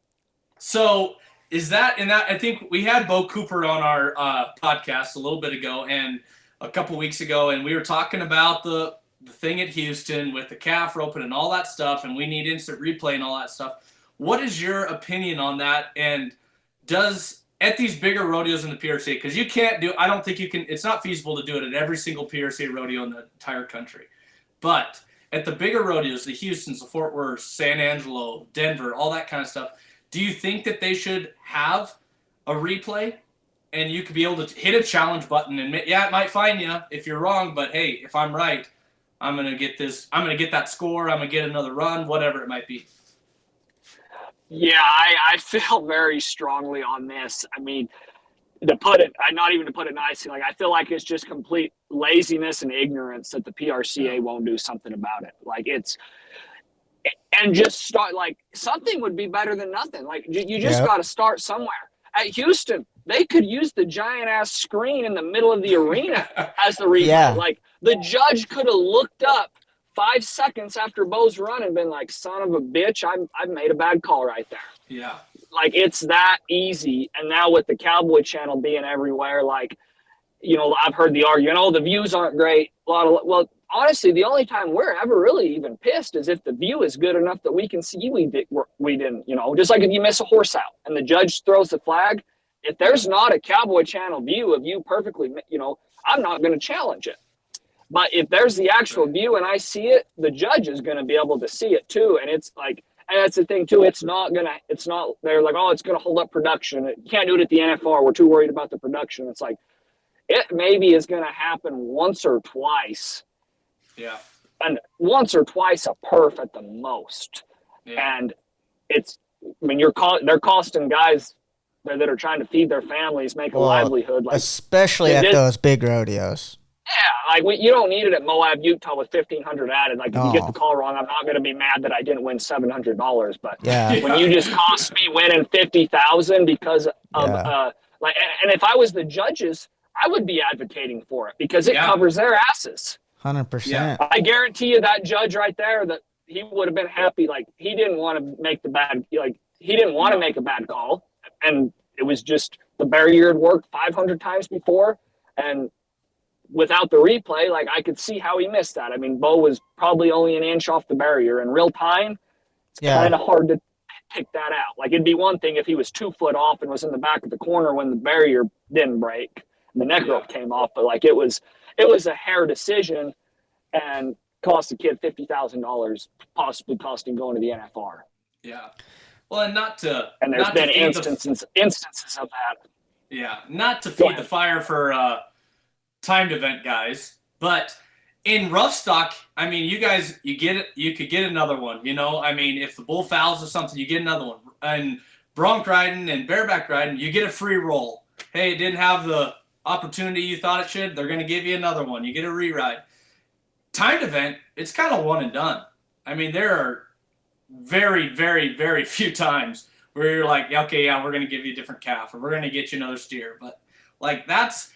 So is that, and that, I think we had Bo Cooper on our podcast a little bit ago and a couple weeks ago, and we were talking about the thing at Houston with the calf roping and all that stuff, and we need instant replay and all that stuff. What is your opinion on that? And does, at these bigger rodeos in the PRCA, because you can't do, I don't think you can, it's not feasible to do it at every single PRCA rodeo in the entire country. But at the bigger rodeos, the Houstons, the Fort Worth, San Angelo, Denver, all that kind of stuff, do you think that they should have a replay and you could be able to hit a challenge button and, yeah, it might fine you if you're wrong, but hey, if I'm right, I'm going to get this, I'm going to get that score, I'm going to get another run, whatever it might be. Yeah, I feel very strongly on this. I mean, to put it nicely, like I feel like it's just complete laziness and ignorance that the PRCA won't do something about it. Like and just start, like something would be better than nothing. Like you just got to start somewhere. At Houston, they could use the giant ass screen in the middle of the arena as the replay. Yeah. Like the judge could have looked up 5 seconds after Bo's run and been like, son of a bitch, I've made a bad call right there. Yeah. Like it's that easy. And now with the Cowboy channel being everywhere, like, you know, I've heard the argument, oh, the views aren't great. Well, honestly, the only time we're ever really even pissed is if the view is good enough that we can see we didn't, you know, just like if you miss a horse out and the judge throws the flag, if there's not a Cowboy channel view of you perfectly, you know, I'm not going to challenge it. But if there's the actual view and I see it, the judge is going to be able to see it too. And it's like, and that's the thing too, they're like, oh, it's going to hold up production. You can't do it at the NFR. We're too worried about the production. It's like, it maybe is going to happen once or twice. Yeah. And once or twice a perf at the most. Yeah. And it's, I mean, they're costing guys that are trying to feed their families, make a livelihood. Like, especially at those big rodeos. Yeah, like you don't need it at Moab, Utah with 1,500 added. Like if you get the call wrong, I'm not going to be mad that I didn't win $700. But when you just cost me winning 50,000 because of like, and if I was the judges, I would be advocating for it because it covers their asses. 100%. I guarantee you that judge right there, that he would have been happy. Like he didn't want to make to make a bad call, and it was just the barrier had worked 500 times before, and without the replay, like I could see how he missed that. I mean, Bo was probably only an inch off the barrier in real time. It's kind of hard to pick that out. Like it'd be one thing if he was 2 foot off and was in the back of the corner when the barrier didn't break and the neck rope came off. But like it was a hair decision and cost the kid $50,000, possibly costing going to the NFR. Yeah. Well, and there's been instances of that. Yeah. Not to feed the fire for, timed event guys, but in rough stock, I mean, you guys, you could get another one, you know, I mean, if the bull fouls or something, you get another one. And bronc riding and bareback riding, you get a free roll. Hey, it didn't have the opportunity you thought it should, they're going to give you another one. You get a re-ride. Timed event, it's kind of one and done. I mean, there are very, very, very few times where you're like, okay, yeah, we're going to give you a different calf or we're going to get you another steer. But like that's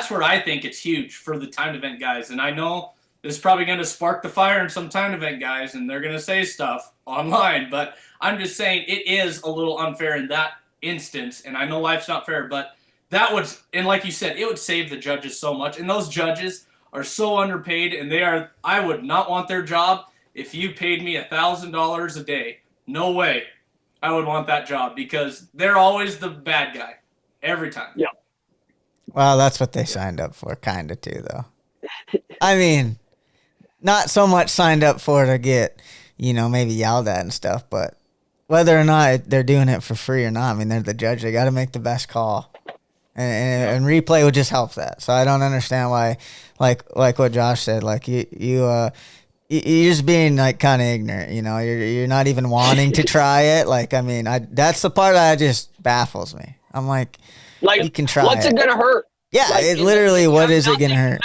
where I think it's huge for the timed event guys. And I know this is probably going to spark the fire in some timed event guys, and they're going to say stuff online. But I'm just saying it is a little unfair in that instance. And I know life's not fair, but that would, and like you said, it would save the judges so much. And those judges are so underpaid, and I would not want their job if you paid me $1,000 a day. No way I would want that job because they're always the bad guy every time. Yeah. Well, that's what they signed up for, kind of, too, though. I mean, not so much signed up for to get, you know, maybe yelled at and stuff, but whether or not they're doing it for free or not, I mean, they're the judge. They got to make the best call. And replay would just help that. So I don't understand why, like what Josh said, like you're just being like kind of ignorant, you know, you're not even wanting to try it. Like, I mean, that's the part that just baffles me. I'm like you can try what's it gonna hurt? Yeah, like, it literally, what is it gonna hurt?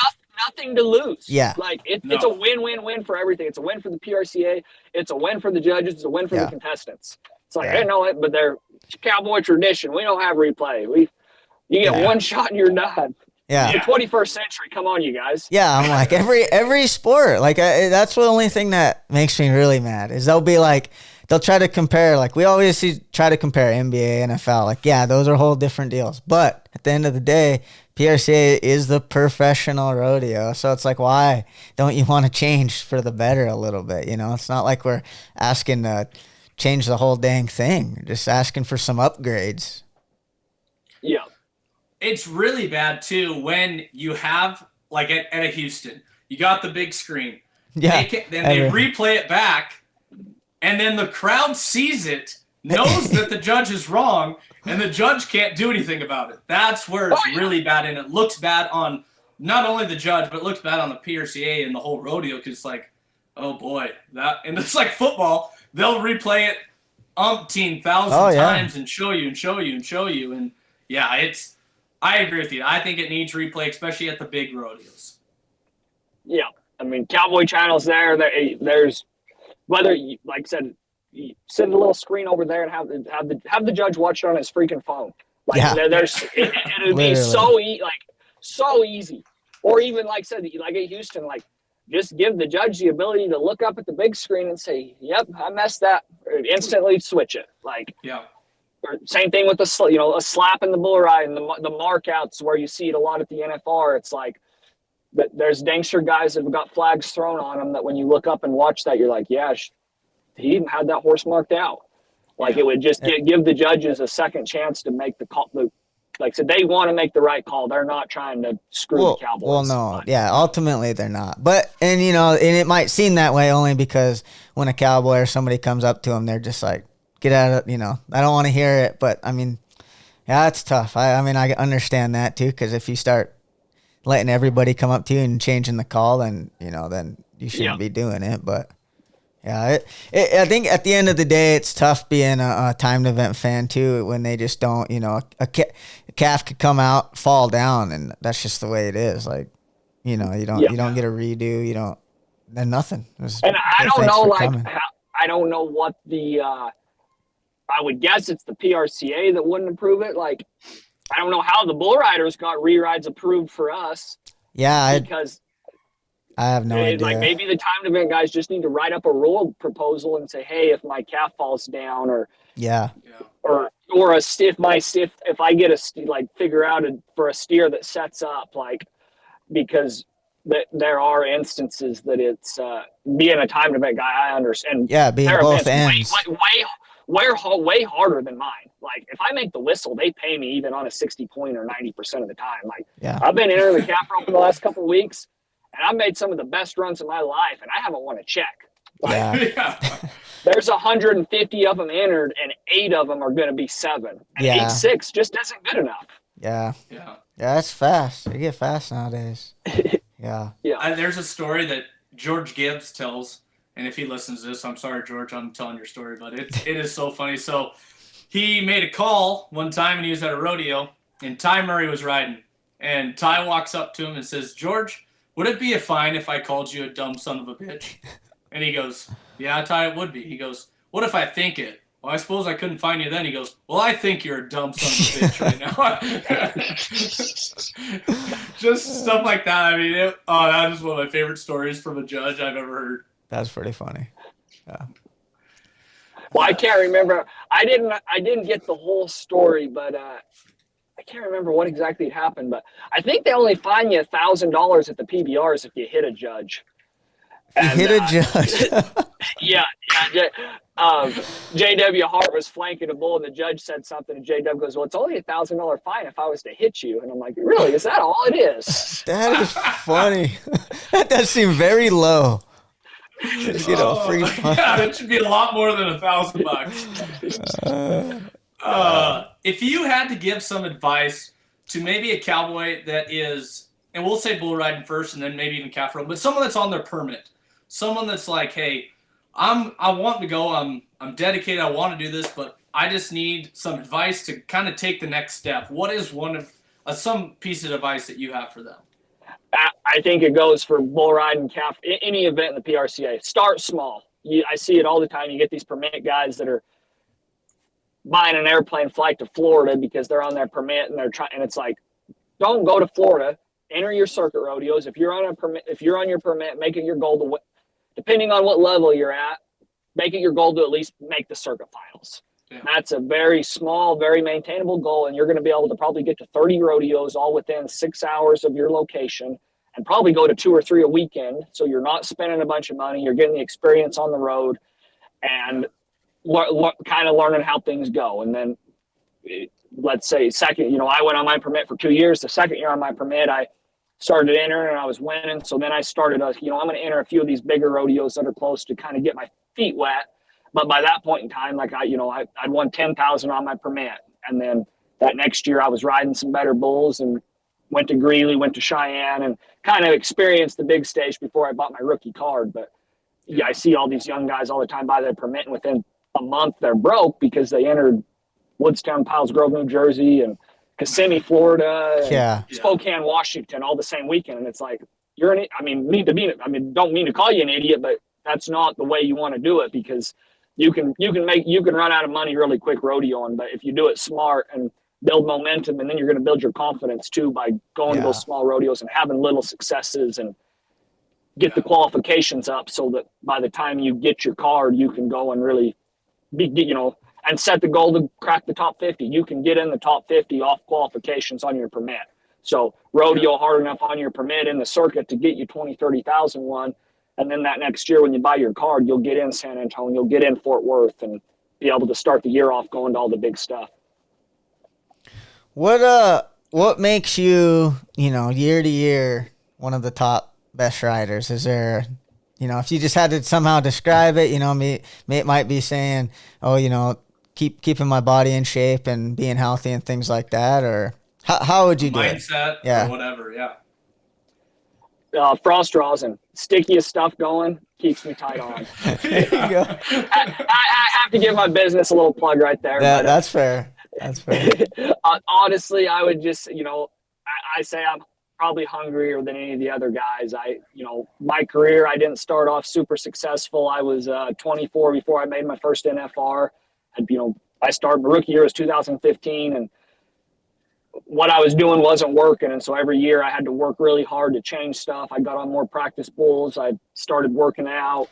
Nothing to lose. Yeah. Like it's a win-win-win for everything. It's a win for the PRCA. It's a win for the judges. It's a win for the contestants. It's like, I know it, but it's cowboy tradition. We don't have replay. You get one shot and you're done. Yeah. It's the 21st century. Come on, you guys. Yeah, I'm like every sport. Like that's the only thing that makes me really mad is they'll try to compare. Like we always try to compare NBA, NFL. Like yeah, those are whole different deals. But at the end of the day, PRCA is the professional rodeo. So it's like, why don't you want to change for the better a little bit? You know, it's not like we're asking to change the whole dang thing. We're just asking for some upgrades. Yeah. It's really bad too when you have like at a Houston, you got the big screen. Yeah. Then they replay it back, and then the crowd sees it, knows that the judge is wrong, and the judge can't do anything about it. That's where it's really bad, and it looks bad on not only the judge, but it looks bad on the PRCA and the whole rodeo because it's like, oh boy, and it's like football. They'll replay it umpteen thousand times and show you and show you and show you, and yeah, I agree with you. I think it needs replay, especially at the big rodeos. Yeah. I mean, Cowboy Channel's there's whether you, like I said, you set a little screen over there and have the judge watch it on his freaking phone. Like it'd be so easy. Or even like I said, like at Houston, like just give the judge the ability to look up at the big screen and say, "Yep, I messed that." Or instantly switch it. Like Or same thing with a slap in the bull ride and the markouts where you see it a lot at the NFR. It's like there's gangster guys that have got flags thrown on them that when you look up and watch that, you're like, yeah, he even had that horse marked out. Like it would just give the judges a second chance to make the call. Like I said, they want to make the right call. They're not trying to screw the Cowboys. Well, no. Yeah, ultimately they're not. But, and it might seem that way only because when a Cowboy or somebody comes up to them, they're just like, get out of, I don't want to hear it. But, I mean, yeah, it's tough. I mean, I understand that, too, because if you start letting everybody come up to you and changing the call, then, then you shouldn't be doing it. But, yeah, I think at the end of the day, it's tough being a timed event fan, too, when they just don't, a calf could come out, fall down, and that's just the way it is. Like, you don't get a redo. Then nothing. And I don't know, I don't know what I would guess it's the PRCA that wouldn't approve it. Like, I don't know how the bull riders got re-rides approved for us. Yeah, because I have no idea. Like maybe the timed event guys just need to write up a rule proposal and say, hey, if my calf falls down, or or if I get figure out for a steer that sets up, like, because there are instances that it's being a timed event guy. I understand. Yeah, being both ends. Way harder than mine. Like if I make the whistle, they pay me even on a 60 point or 90% of the time. Like I've been entering the calf rope in the last couple of weeks, and I've made some of the best runs of my life, and I haven't won a check. Like, there's 150 of them entered, and 8 of them are going to be 7. And 8-6 just isn't good enough. Yeah, that's fast. They get fast nowadays. Yeah. There's a story that George Gibbs tells. And if he listens to this, I'm sorry, George, I'm telling your story, but it is so funny. So he made a call one time, and he was at a rodeo, and Ty Murray was riding. And Ty walks up to him and says, George, would it be a fine if I called you a dumb son of a bitch? And he goes, yeah, Ty, it would be. He goes, what if I think it? Well, I suppose I couldn't find you then. He goes, well, I think you're a dumb son of a bitch right now. Just stuff like that. I mean, that was one of my favorite stories from a judge I've ever heard. That's pretty funny. Yeah. Well, I can't remember. I didn't get the whole story, but I can't remember what exactly happened. But I think they only fine you $1,000 at the PBRs if you hit a judge. Hit a judge. J.W. Hart was flanking a bull, and the judge said something, and J.W. goes, well, it's only $1,000 fine if I was to hit you. And I'm like, really? Is that all it is? That is funny. That does seem very low. Just get a free fine. Yeah, it should be a lot more than $1,000. If you had to give some advice to maybe a cowboy that is, and we'll say bull riding first, and then maybe even calf rope, but someone that's on their permit, someone that's like, hey, I want to go, I'm dedicated, I want to do this, but I just need some advice to kind of take the next step. What is some piece of advice that you have for them? I think it goes for bull riding, calf, any event in the PRCA. Start small. I see it all the time. You get these permit guys that are buying an airplane flight to Florida because they're on their permit and they're trying, and it's like, don't go to Florida, enter your circuit rodeos. If you're on your permit, make it your goal to, depending on what level you're at, make it your goal to at least make the circuit finals. Yeah. That's a very small, very maintainable goal, and you're going to be able to probably get to 30 rodeos all within 6 hours of your location, and probably go to 2 or 3 a weekend. So you're not spending a bunch of money. You're getting the experience on the road, and kind of learning how things go. And then, let's say second, I went on my permit for 2 years. The second year on my permit, I started entering and I was winning. So then I started, I'm going to enter a few of these bigger rodeos that are close to kind of get my feet wet. But by that point in time, like I'd won 10,000 on my permit. And then that next year I was riding some better bulls and went to Greeley, went to Cheyenne, and kind of experienced the big stage before I bought my rookie card. But yeah, I see all these young guys all the time buy their permit, and within a month they're broke because they entered Woodstown, Piles Grove, New Jersey, and Kissimmee, Florida, and Spokane, Washington, all the same weekend. And it's like, don't mean to call you an idiot, but that's not the way you want to do it, because you can run out of money really quick rodeoing. But if you do it smart and build momentum, and then you're going to build your confidence too by going to those small rodeos and having little successes and get the qualifications up, so that by the time you get your card, you can go and really and set the goal to crack the top 50. You can get in the top 50 off qualifications on your permit. So rodeo hard enough on your permit in the circuit to get you 20, 30,000 one. And then that next year when you buy your card, you'll get in San Antonio, you'll get in Fort Worth, and be able to start the year off going to all the big stuff. What makes you, year to year, one of the top best riders? Is there, if you just had to somehow describe it, it might be saying, keeping my body in shape and being healthy and things like that, or how would you do it? Mindset or whatever, frost draws and stickiest stuff going keeps me tight on. There you go. I have to give my business a little plug right there. That's fair. That's fair. Honestly, I would just, I say I'm probably hungrier than any of the other guys. My career, I didn't start off super successful. I was 24 before I made my first NFR. I started, my rookie year was 2015, and what I was doing wasn't working. And so every year I had to work really hard to change stuff. I got on more practice bulls. I started working out,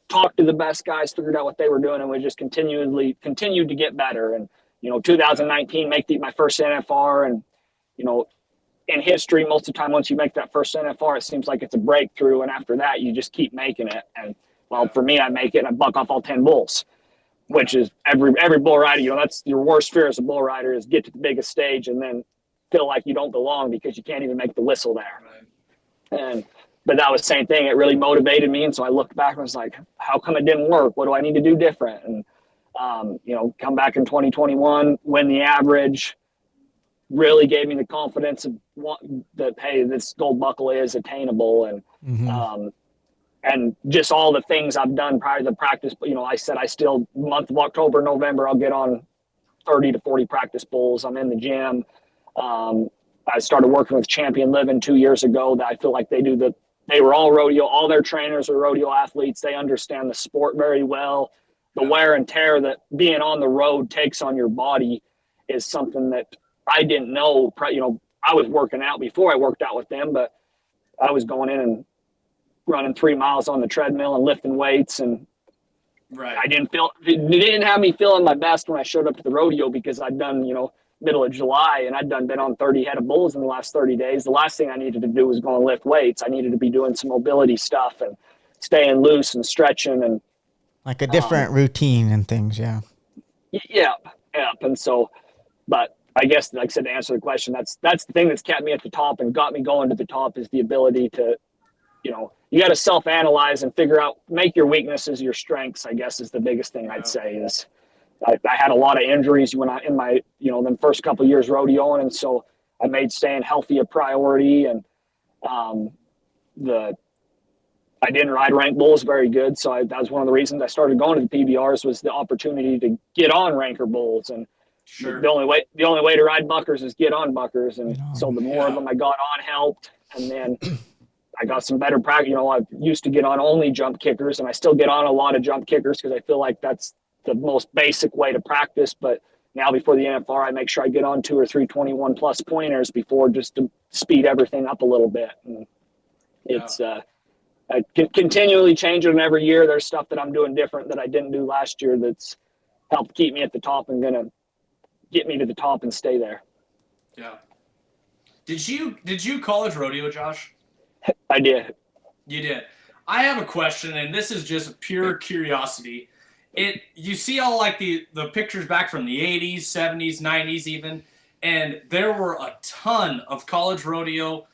talked to the best guys, figured out what they were doing, and we just continued to get better. And, 2019, make my first NFR. And, in history, most of the time, once you make that first NFR, it seems like it's a breakthrough. And after that, you just keep making it. And well, for me, I make it and I buck off all 10 bulls, which is every bull rider, that's your worst fear as a bull rider, is get to the biggest stage and then feel like you don't belong because you can't even make the whistle there. Right. But that was the same thing. It really motivated me. And so I looked back and was like, how come it didn't work? What do I need to do different? And, come back in 2021, win the average, really gave me the confidence that, hey, this gold buckle is attainable. And, and just all the things I've done prior to the practice. I said I still, month of October, November, I'll get on 30 to 40 practice bulls. I'm in the gym. I started working with Champion Living 2 years ago. That I feel like they were all rodeo. All their trainers are rodeo athletes. They understand the sport very well. The wear and tear that being on the road takes on your body is something that I didn't know. I was working out before I worked out with them, but I was going in and running 3 miles on the treadmill and lifting weights, and it didn't have me feeling my best when I showed up to the rodeo, because I'd done, middle of July, and I'd been on 30 head of bulls in the last 30 days. The last thing I needed to do was go and lift weights. I needed to be doing some mobility stuff and staying loose and stretching, and like a different routine and things. Yeah. And so, but I guess, like I said, to answer the question, that's the thing that's kept me at the top and got me going to the top, is the ability to, you got to self-analyze and figure out, make your weaknesses your strengths, I guess, is the biggest thing I'd say. Is I had a lot of injuries when in my, the first couple of years rodeoing. And so I made staying healthy a priority. And I didn't ride rank bulls very good. So that was one of the reasons I started going to the PBRs, was the opportunity to get on ranker bulls. And the only way to ride buckers is get on buckers. And so the more of them I got on helped. And then I got some better practice. I used to get on only jump kickers, and I still get on a lot of jump kickers because I feel like that's the most basic way to practice. But now before the NFR, I make sure I get on 2 or 3 21-plus pointers before, just to speed everything up a little bit. And it's I continually changing every year. There's stuff that I'm doing different that I didn't do last year that's helped keep me at the top and gonna get me to the top and stay there. Yeah. Did you college rodeo, Josh? I did. You did. I have a question, and this is just pure curiosity. You see all like the pictures back from the 80s, 70s, 90s even, and there were a ton of college rodeo,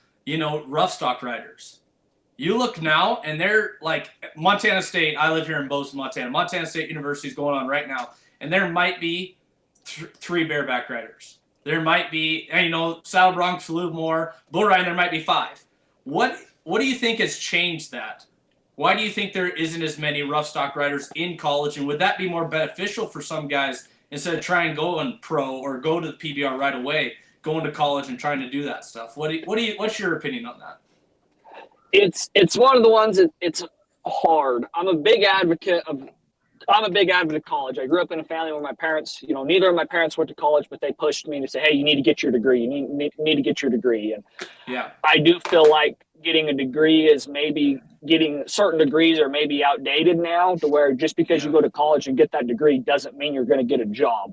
rough stock riders. You look now, and they're like Montana State. I live here in Bozeman, Montana. Montana State University is going on right now, and there might be 3 bareback riders. There might be, Saddle Broncs a little more. Bull riding, there might be 5. What do you think has changed that? Why do you think there isn't as many rough stock riders in college, and would that be more beneficial for some guys instead of trying going pro or go to the PBR right away, going to college and trying to do that stuff? What's your opinion on that? It's one of the ones that it's hard. I'm a big advocate of college. I grew up in a family where my parents, neither of my parents went to college, but they pushed me to say, hey, you need to get your degree. You need to get your degree. And yeah, I do feel like getting a degree is maybe getting certain degrees are maybe outdated now, to where just because you go to college and get that degree doesn't mean you're going to get a job.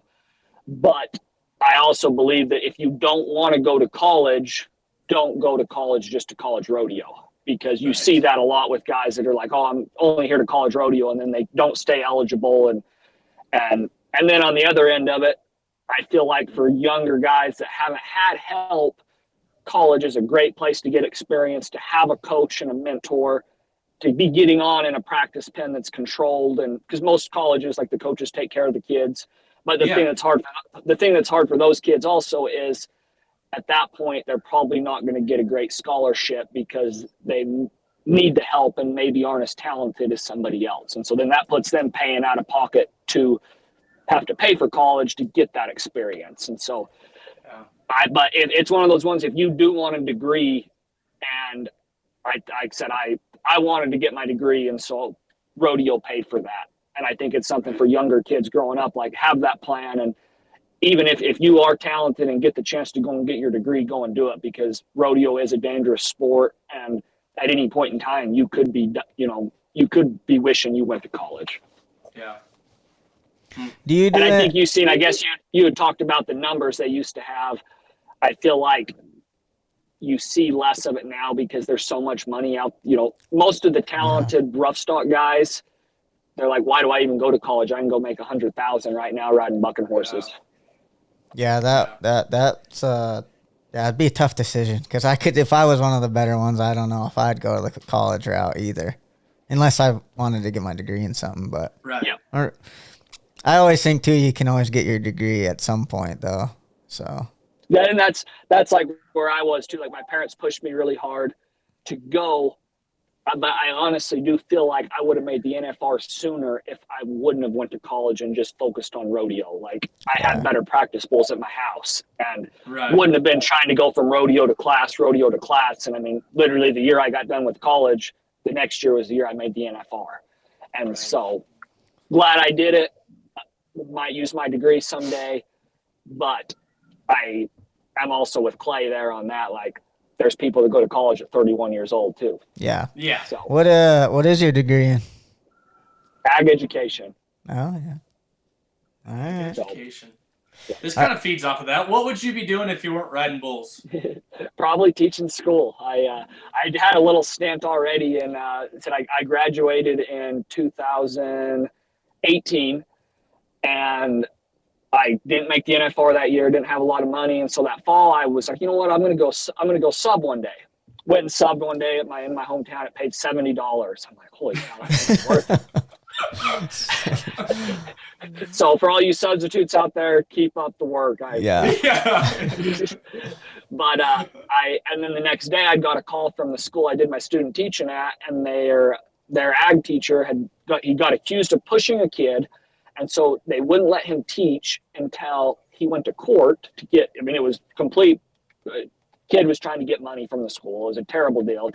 But I also believe that if you don't want to go to college, don't go to college just to college rodeo. Because you see that a lot with guys that are like, oh, I'm only here to college rodeo, and then they don't stay eligible. And then on the other end of it, I feel like for younger guys that haven't had help, college is a great place to get experience, to have a coach and a mentor, to be getting on in a practice pen that's controlled. And because most colleges, like, the coaches take care of the kids. But the thing that's hard for those kids also is, at that point, they're probably not going to get a great scholarship because they need the help and maybe aren't as talented as somebody else. And so then that puts them paying out of pocket to have to pay for college to get that experience. And so, but it's one of those ones, if you do want a degree, and I said, I wanted to get my degree, and so rodeo paid for that. And I think it's something for younger kids growing up, like, have that plan. And even if you are talented and get the chance to go and get your degree, go and do it, because rodeo is a dangerous sport. And at any point in time, you could be wishing you went to college. Yeah. And I think you've seen, I guess you had talked about the numbers they used to have. I feel like you see less of it now because there's so much money out. Most of the talented rough stock guys, they're like, why do I even go to college? I can go make $100,000 right now riding bucking horses. Yeah, that'd be a tough decision, because if I was one of the better ones, I don't know if I'd go the college route either, unless I wanted to get my degree in something. But or I always think too, you can always get your degree at some point though. So and that's like where I was too. Like, my parents pushed me really hard to go. But I honestly do feel like I would have made the NFR sooner if I wouldn't have went to college and just focused on rodeo. Like, I had better practice bulls at my house, and wouldn't have been trying to go from rodeo to class. And I mean, literally the year I got done with college, the next year was the year I made the NFR. And so glad I did it. Might use my degree someday, but I'm also with Clay there on that. Like, there's people that go to college at 31 years old too. Yeah. So what is your degree in? Ag education. Oh yeah. All right. Education. This kind of feeds off of that. What would you be doing if you weren't riding bulls? Probably teaching school. I had a little stint already, and said I graduated in 2018, and I didn't make the NFR that year, didn't have a lot of money. And so that fall I was like, you know what, I'm going to go sub one day. Went and subbed one day in my hometown. It paid $70. I'm like, holy cow, that's worth it. So for all you substitutes out there, keep up the work. But and then the next day I got a call from the school I did my student teaching at, and their ag teacher got accused of pushing a kid. And so they wouldn't let him teach until he went to court to get, I mean, it was complete. Kid was trying to get money from the school. It was a terrible deal.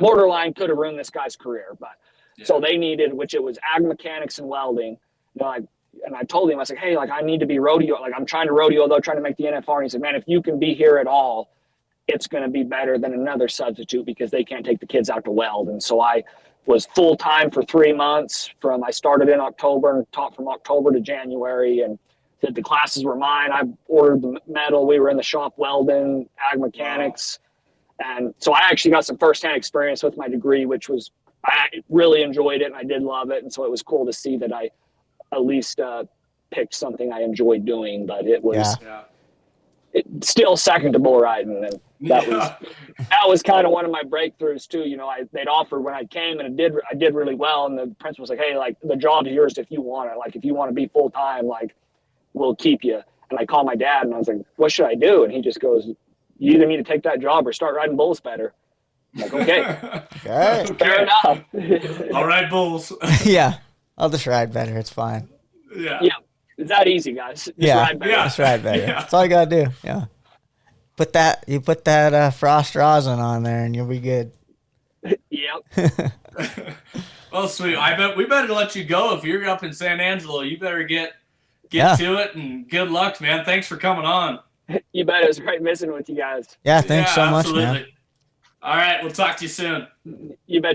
Borderline could have ruined this guy's career. But so they needed, which it was ag mechanics and welding. like, and I told him, I was like, hey, like I need to be rodeo. Like I'm trying to rodeo though, trying to make the NFR. And he said, man, if you can be here at all, it's going to be better than another substitute because they can't take the kids out to weld. And so I was full time for 3 months. I started in October and taught from October to January, and the classes were mine. I ordered the metal. We were in the shop welding, ag mechanics. And so I actually got some firsthand experience with my degree, I really enjoyed it and I did love it. And so it was cool to see that I at least picked something I enjoyed doing, but it was still second to bull riding. And that was kind of one of my breakthroughs too. You know, they'd offered when I came, and I did really well. And the principal was like, hey, like the job's yours if you want it. Like if you want to be full time, like we'll keep you. And I called my dad and I was like, what should I do? And he just goes, you either need to take that job or start riding bulls better. I'm like, okay. Fair enough. All right, bulls. Yeah. I'll just ride better. It's fine. Yeah. It's that easy, guys. Just ride better. Just ride better. That's all you got to do. Yeah. You put that frost rosin on there and you'll be good. Yep. Well, sweet. I bet we better let you go. If you're up in San Angelo, you better get to it, and good luck, man. Thanks for coming on. You bet. It was great missing with you guys. Yeah, thanks so much, man. All right, we'll talk to you soon. You bet.